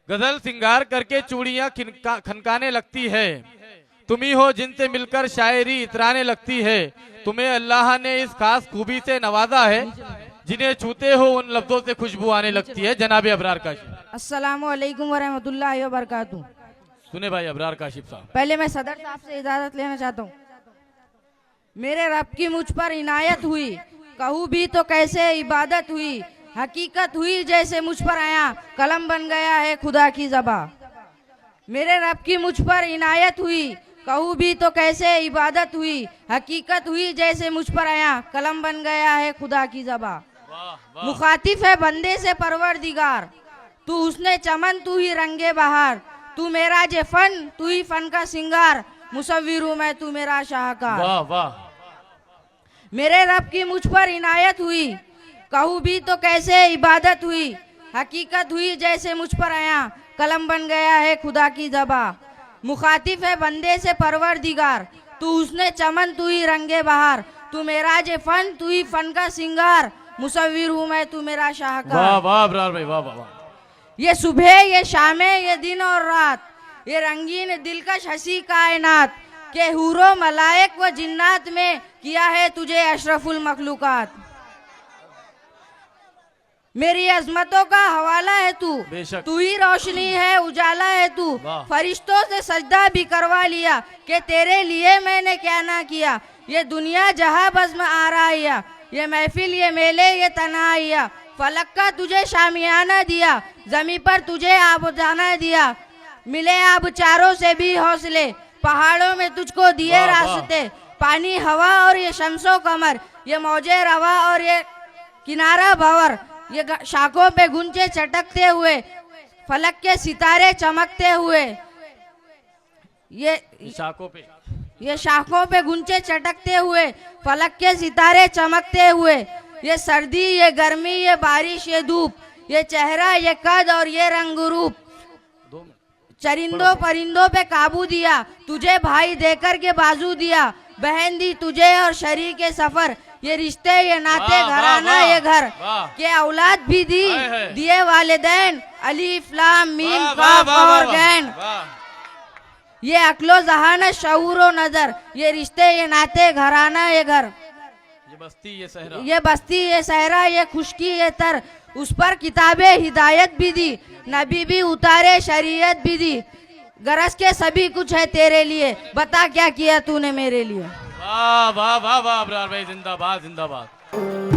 गजल सिंगार करके चूड़ियां खनकाने लगती है। तुम्ही हो जिनसे मिलकर शायरी इतराने लगती है। तुम्हें अल्लाह ने इस खास खूबी से नवाजा है, जिन्हें छूते हो उन लफ्जों से खुशबू आने लगती है। जनाब अबरार काशिफ। अस्सलामु अलैकुम वरहमतुल्लाहि वबरकातुहू। सुने भाई अबरार काशिफ साहब। पहले मैं सदर साहब से इजाजत लेना चाहता हूँ। मेरे रब की मुझ पर इनायत हुई, कहूँ भी तो कैसे इबादत हुई। हकीकत हुई जैसे मुझ पर आया, कलम बन गया है खुदा की ज़बां। मेरे रब की मुझ पर इनायत हुई, कहूँ भी तो कैसे इबादत हुई। हकीकत हुई जैसे मुझ पर आया, कलम बन गया है खुदा की ज़बां। मुखातिब है बंदे से परवरदिगार, तू उसने चमन तू ही रंगे बहार। तू मेरा जे फन तू ही फन का सिंगार, मुसव्विर हूं मैं तू मेरा शाहकार। वाह वाह। मेरे रब की मुझ पर इनायत हुई, कहूँ भी तो कैसे इबादत हुई। हकीकत हुई जैसे मुझ पर आया, कलम बन गया है खुदा की ज़बां। मुखातिब है बंदे से परवरदिगार, तू उसने चमन तू ही रंगे बहार। तू मेरा जे फन तू ही फन का सिंगार, मुसव्विर हूं मैं तू मेरा शाहकार। वाह वाह अबरार भाई, वाह वाह वाह। ये सुबह ये शामें ये दिन और रात, ये रंगीन दिलकश हंसी कायनात, के हूरो मलाइक व जिन्नात में किया है तुझे अशरफुल मखलूकात। मेरी अजमतों का हवाला है तू, तू ही रोशनी है उजाला है तू। फरिश्तों से सजदा भी करवा लिया, कि तेरे लिए मैंने क्या ना किया। ये दुनिया जहां बज़्म आराइया, ये महफिल ये मेले ये तनाइया। फलक का तुझे शामियाना दिया, जमी पर तुझे आबोदाना दिया। मिले अब चारों से भी हौसले, पहाड़ों में तुझको दिए रास्ते। पानी हवा और ये शम्सो कमर, ये मौजे रवा और ये किनारा भंवर। ये शाखों पे गुंजे चटकते हुए, फलक के सितारे चमकते हुए। ये शाखों पे गुंजे चटकते हुए, फलक के सितारे चमकते हुए। ये सर्दी ये गर्मी ये बारिश ये धूप, ये चेहरा ये कद और ये रंग रूप। चरिंदों परिंदों पे काबू दिया, तुझे भाई देकर के बाजू दिया। बहन दी तुझे और शरीक के सफर, ये रिश्ते ये नाते घराना ये घर। के औलाद भी दी दिए वालिदैन, अलीफ लाम मीम काफ और गैन। ये अक्लो जहान शऊरो नजर, ये रिश्ते ये नाते घराना ये घर। ये बस्ती ये सहरा ये खुशकी ये तर, उस पर किताबे हिदायत भी दी, नबी भी उतारे शरीयत भी दी। गरज के सभी कुछ है तेरे लिए, बता क्या किया तूने मेरे लिए। वाह वाह वाह वाह अबरार भाई, जिंदाबाद जिंदाबाद।